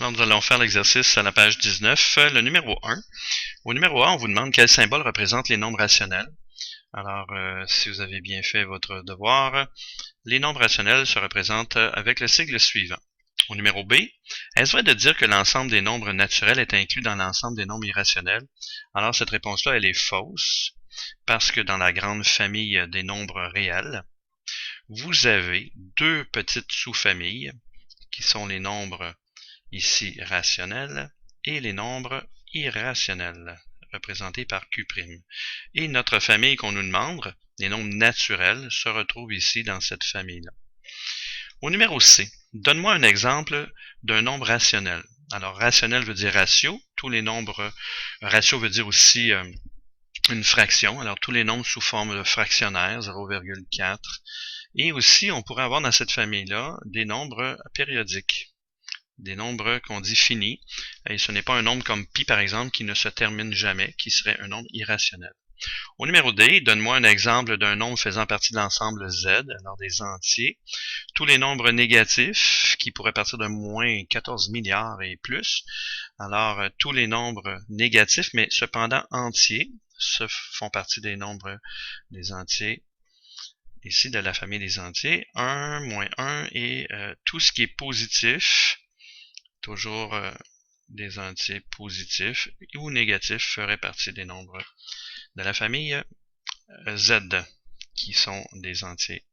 Alors, nous allons faire l'exercice à la page 19, le numéro 1. Au numéro 1, on vous demande quel symbole représente les nombres rationnels. Alors, si vous avez bien fait votre devoir, les nombres rationnels se représentent avec le sigle suivant. Au numéro B, est-ce vrai de dire que l'ensemble des nombres naturels est inclus dans l'ensemble des nombres irrationnels? Alors, cette réponse-là, elle est fausse, parce que dans la grande famille des nombres réels, vous avez deux petites sous-familles, qui sont les nombres ici rationnels, et les nombres irrationnels, représentés par Q'. Et notre famille qu'on nous demande, les nombres naturels, se retrouve ici dans cette famille-là. Au numéro C, donne-moi un exemple d'un nombre rationnel. Alors, rationnel veut dire ratio. Tous les nombres, ratio veut dire aussi une fraction. Alors, tous les nombres sous forme de fractionnaire, 0,4. Et aussi, on pourrait avoir dans cette famille-là des nombres périodiques. Des nombres qu'on dit finis, et ce n'est pas un nombre comme pi par exemple qui ne se termine jamais, qui serait un nombre irrationnel. Au numéro D, donne-moi un exemple d'un nombre faisant partie de l'ensemble Z, alors des entiers. Tous les nombres négatifs, qui pourraient partir de moins 14 milliards et plus. Alors, tous les nombres négatifs, mais cependant entiers, se font partie des nombres des entiers. Ici, de la famille des entiers, 1, moins 1, et tout ce qui est positif, toujours des entiers positifs ou négatifs feraient partie des nombres de la famille Z, qui sont des entiers